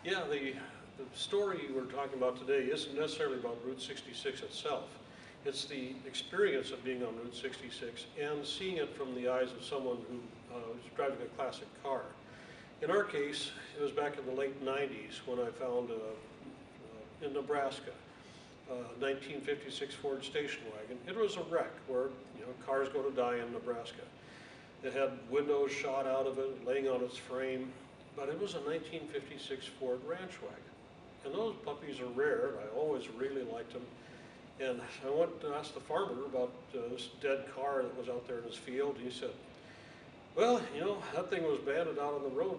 Yeah, the story we're talking about today isn't necessarily about Route 66 itself. It's the experience of being on Route 66 and seeing it from the eyes of someone who was driving a classic car. In our case, it was back in the late 90s when I found in Nebraska, 1956 Ford station wagon. It was a wreck where cars go to die in Nebraska. It had windows shot out of it, laying on its frame, but it was a 1956 Ford Ranch Wagon. And those puppies are rare. I always really liked them. And I went to ask the farmer about this dead car that was out there in his field. He said, well, that thing was banded out on the road,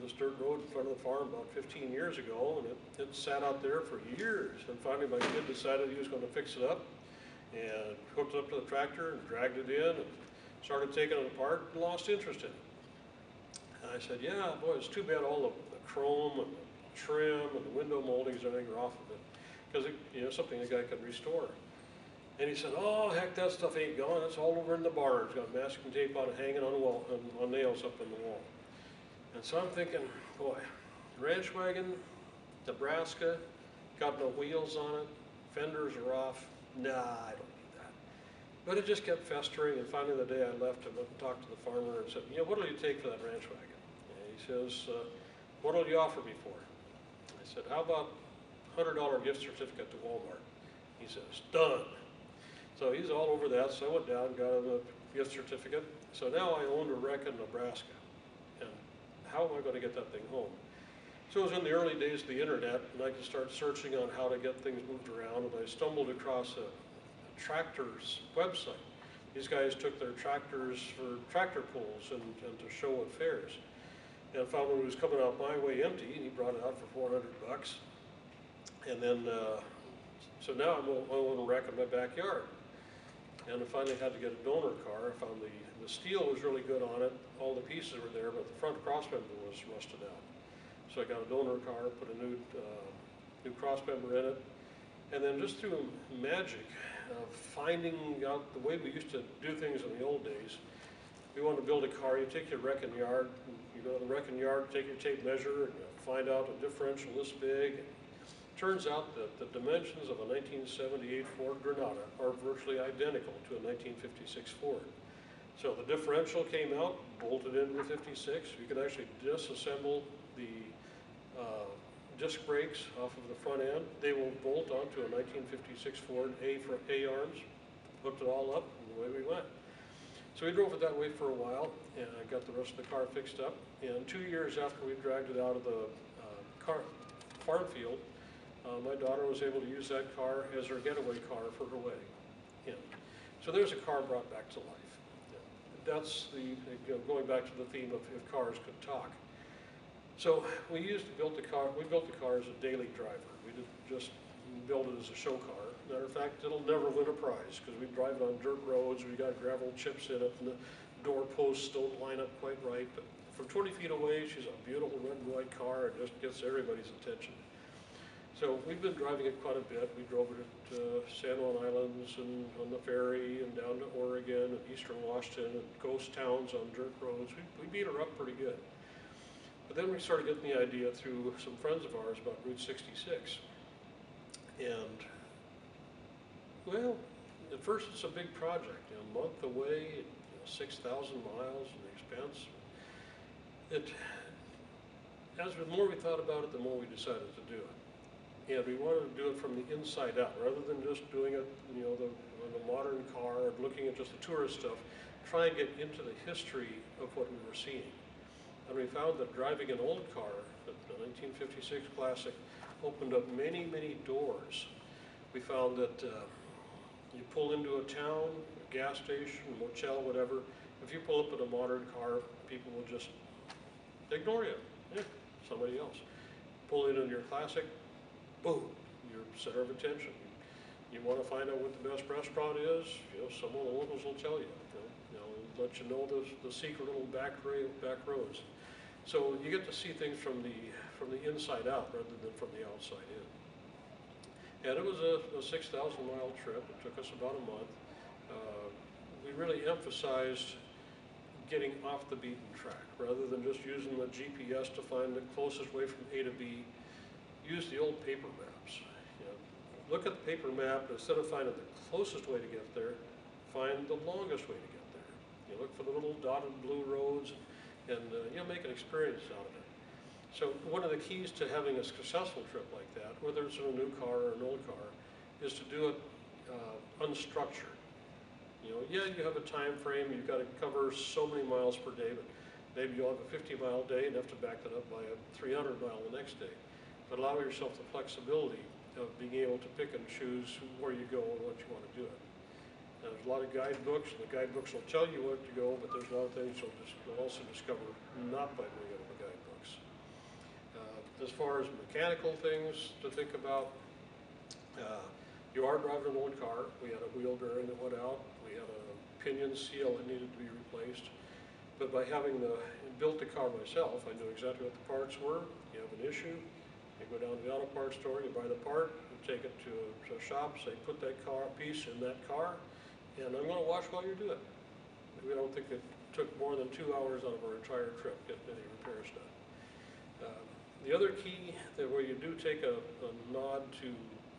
this dirt road in front of the farm about 15 years ago, and it sat out there for years. And finally my kid decided he was going to fix it up and hooked it up to the tractor and dragged it in and started taking it apart and lost interest in it. And I said, yeah, boy, it's too bad all the chrome and the trim and the window moldings and everything are off of it, because it's something the guy could restore. And he said, oh, heck, that stuff ain't gone. It's all over in the barn. It's got masking tape on it, hanging on the wall, on nails up in the wall. And so I'm thinking, boy, ranch wagon, Nebraska, got no wheels on it, fenders are off. Nah, I don't need that. But it just kept festering, and finally the day I left, I went and talked to the farmer and said, what'll you take for that ranch wagon? And he says, what'll you offer me for? I said, how about $100 gift certificate to Walmart? He says, done. So he's all over that, so I went down and got him a gift certificate. So now I owned a wreck in Nebraska, and how am I going to get that thing home? So it was in the early days of the internet, and I could start searching on how to get things moved around, and I stumbled across a tractor's website. These guys took their tractors for tractor pulls and to show at fairs. And I found one who was coming out my way empty, and he brought it out for 400 bucks. And then, so now I own a wreck in my backyard. And I finally had to get a donor car. I found the steel was really good on it. All the pieces were there, but the front crossmember was rusted out. So I got a donor car, put a new crossmember in it. And then just through magic of finding out the way we used to do things in the old days, we wanted to build a car. You take your wrecking yard, you go to the wrecking yard, take your tape measure, and you find out a differential this big. Turns out that the dimensions of a 1978 Ford Granada are virtually identical to a 1956 Ford. So the differential came out, bolted into the 56. You can actually disassemble the disc brakes off of the front end. They will bolt onto a 1956 Ford A-arms, hooked it all up, and away we went. So we drove it that way for a while, and I got the rest of the car fixed up. And 2 years after we dragged it out of the farm field, my daughter was able to use that car as her getaway car for her wedding. And so there's a car brought back to life. That's going back to the theme of if cars could talk. So we built the car as a daily driver. We didn't just build it as a show car. Matter of fact, it'll never win a prize because we drive it on dirt roads, we got gravel chips in it, and the door posts don't line up quite right. But from 20 feet away, she's a beautiful red and white car. It just gets everybody's attention. So we've been driving it quite a bit. We drove it at San Juan Islands and on the ferry and down to Oregon and eastern Washington and ghost towns on dirt roads. We beat her up pretty good. But then we started getting the idea through some friends of ours about Route 66. And, well, at first it's a big project, a month away, 6,000 miles in expense. As the more we thought about it, the more we decided to do it. And we wanted to do it from the inside out, rather than just doing it, on a modern car and looking at just the tourist stuff, try and get into the history of what we were seeing. And we found that driving an old car, the 1956 Classic, opened up many, many doors. We found that you pull into a town, a gas station, a motel, whatever, if you pull up in a modern car, people will just ignore you. Yeah, somebody else. Pull in your Classic, boom, you're center of attention. You want to find out what the best restaurant is, some of the locals will tell you. Let you know the secret little back roads. So you get to see things from the inside out rather than from the outside in. And it was a 6,000 mile trip. It took us about a month. We really emphasized getting off the beaten track rather than just using the GPS to find the closest way from A to B. use the old paper maps. You know, look at the paper map, and instead of finding the closest way to get there, find the longest way to get there. You look for the little dotted blue roads, and you'll make an experience out of it. So one of the keys to having a successful trip like that, whether it's in a new car or an old car, is to do it unstructured. You know, yeah, you have a time frame, you've got to cover so many miles per day, but maybe you'll have a 50-mile day and have to back that up by a 300-mile the next day. But allow yourself the flexibility of being able to pick and choose where you go and what you want to do it. Now, there's a lot of guidebooks, and the guidebooks will tell you where to go, but there's a lot of things you'll also discover not by doing it in the guidebooks. As far as mechanical things to think about, you are driving an old car. We had a wheel bearing that went out. We had a pinion seal that needed to be replaced. But by having built the car myself, I knew exactly what the parts were. You have an issue, you go down to the auto parts store, you buy the part, you take it to a shop, say put that car piece in that car, and I'm going to watch while you do it. We don't think it took more than 2 hours out of our entire trip getting any repairs done. The other key that where you do take a nod to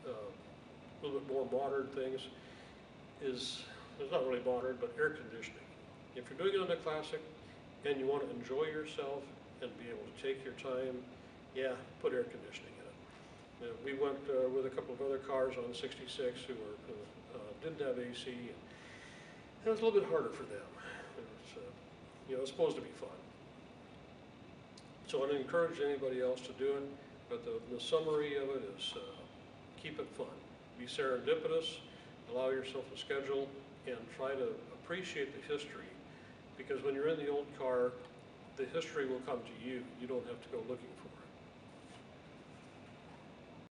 a little bit more modern things is, it's not really modern, but air conditioning. If you're doing it in a classic and you want to enjoy yourself and be able to take your time, yeah, put air conditioning in it. We went with a couple of other cars on 66 who didn't have AC, and it was a little bit harder for them. It was supposed to be fun. So I'd encourage anybody else to do it, but the summary of it is keep it fun. Be serendipitous, allow yourself a schedule, and try to appreciate the history, because when you're in the old car, the history will come to you. You don't have to go looking for